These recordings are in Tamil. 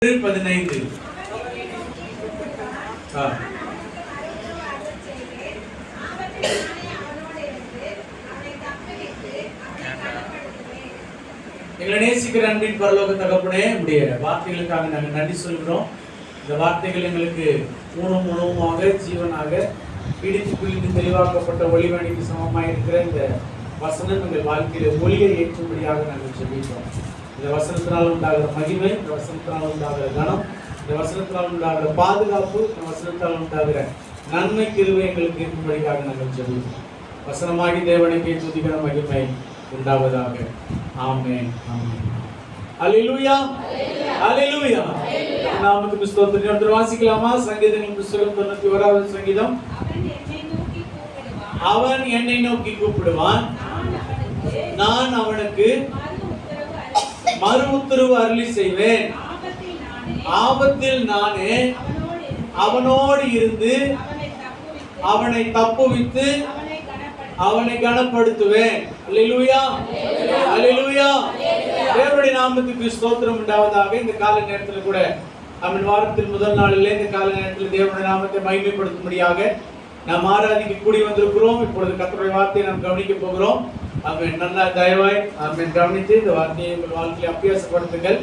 15. எங்களை நேசிக்கிற அன்பின் பரலோக தகப்பனே, உடைய வார்த்தைகளுக்காக நாங்கள் நன்றி சொல்கிறோம். இந்த வார்த்தைகள் எங்களுக்கு ஊனும் உணவுமாக ஜீவனாக பிடித்து பிடித்து தெளிவாக்கப்பட்ட ஒளிவாணிக்கு சமமாக இருக்கிற இந்த வசனம் எங்கள் வாழ்க்கையில ஒளியை ஏற்றும்படியாக நாங்கள் சொல்லிட்டோம். இந்த வசனத்தினால் உண்டாகிற மகிமை, இந்த வசனத்தினால் உண்டாகிற கனம், இந்த வசனத்தினால் உண்டாகிற பாதுகாப்பு, இந்த வசனத்தால் உண்டாகிற நன்மை கிருபை எங்களுக்கு இருக்கும்படியாக நாங்கள் சொல்லிட்டோம். வசனமாகி தேவனுக்கு துதிக்கிற மகிமை உண்டாவதாக. ஆமென், ஆமென். அல்லேலூயா, அல்லேலூயா. நாமத்துக்கு ஸ்தோத்திரம். வாசிக்கலாமா? சங்கீதங்களின் புத்தகம் 91வது சங்கீதம். அவன் என்னை நோக்கி கூப்பிடுவான், நான் அவனுக்கு மறு உத்தரவு அருளி செய்வேன். ஆபத்தில் நானே அவனோடு இருந்து அவனை தப்புவித்து அவனை கனப்படுத்துவேன். அல்லேலூயா, அல்லேலூயா. தேவனுடைய நாமத்துக்கு ஸ்தோத்திரம் உண்டாவதாக. இந்த கால நேரத்தில் கூட அவன் வாரத்தின் முதல் நாளிலே இந்த கால நேரத்தில் தேவனுடைய நாமத்தை மகிமைப்படுத்தும்படியாக நாம் ஆராதிக்க கூடி வந்திருக்கிறோம். இப்பொழுது கர்த்தருடைய வார்த்தையை நாம் கவனிக்க போகிறோம். அவன் நல்லா தயவாய் அவன் கவனித்து இந்த வார்த்தையை உங்கள் வாழ்க்கையை அபியாசப்படுத்துங்கள்.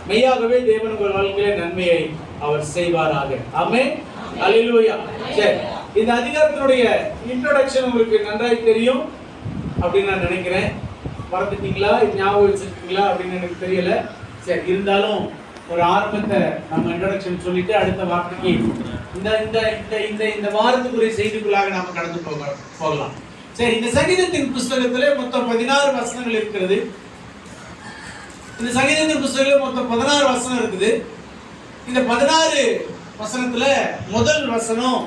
மெய்யாகவே தேவன் உங்கள் வாழ்க்கையில நன்மையை அவர் செய்வாராக. ஆமென், அல்லேலூயா. சரி, இந்த அதிகாரத்தினுடைய இன்ட்ரோடக்ஷன் உங்களுக்கு நன்றாய் தெரியும் அப்படின்னு நான் நினைக்கிறேன். மறந்துட்டீங்களா, ஞாபகம் வச்சிருக்கீங்களா அப்படின்னு எனக்கு தெரியல. சரி, இருந்தாலும் ஒரு ஆரம்பத்தை நம்ம இன்ட்ரோடக்ஷன் சொல்லிட்டு அடுத்த வார்த்தைக்கு இந்த இந்த இந்த இந்த வாரத்துக்குரிய செய்திக்குள்ளாக நாம கடந்து போகலாம். சரி, இந்த சங்கீதத்தின் புஸ்தகத்திலே மொத்தம் 16 வசனங்கள் இருக்கிறது. இந்த சங்கீதத்தின் புஸ்தகத்துல மொத்தம் 16 வசனம் இருக்குது. இந்த 16 வசனத்துல முதல் வசனம்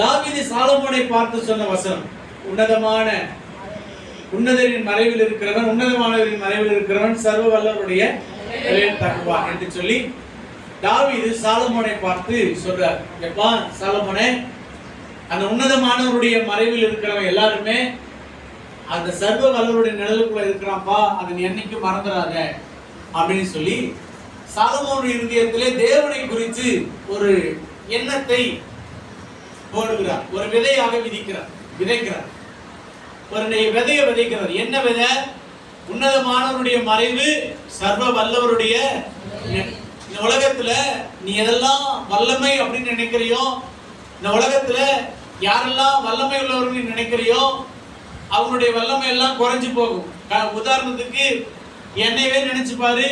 தாவீது சாலமோனை பார்த்து சொன்ன வசனம். உன்னதரின் மறைவில் இருக்கிறவன், உன்னதமானவரின் மறைவில் இருக்கிறவன் சர்வ வல்லவருடைய நிழலில் தங்குவான் என்று சொல்லி தாவீது சாலமோனை பார்த்து சொல்றார். எப்பா சாலமோனே, அந்த உன்னதமானவருடைய மறைவில் இருக்கிறவன் எல்லாருமே அந்த சர்வ வல்லவருடைய நிழலுக்குள்ள இருக்கிறான்ப்பா, அதை என்னைக்கும் மறந்துடாத அப்படின்னு சொல்லி சாலமோனுடைய இருதயத்திலே தேவனை குறித்து ஒரு எண்ணத்தை போடுகிறார். ஒரு விதையாக விதைக்கிறார். ஒரு விதையை விதைக்கிறார். என்ன விதை? உன்னதமானவருடைய மறைவு, சர்வ வல்லவருடைய. இந்த உலகத்துல நீ எதெல்லாம் வல்லமை அப்படின்னு நினைக்கிறியோ, இந்த உலகத்துல யாரெல்லாம் வல்லமை உள்ளவர்கள் நினைக்கிறியோ அவங்களுடைய வல்லமை எல்லாம் குறைஞ்சு போகும். உதாரணத்துக்கு என்னையவே நினைச்சு பாரு.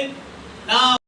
நான்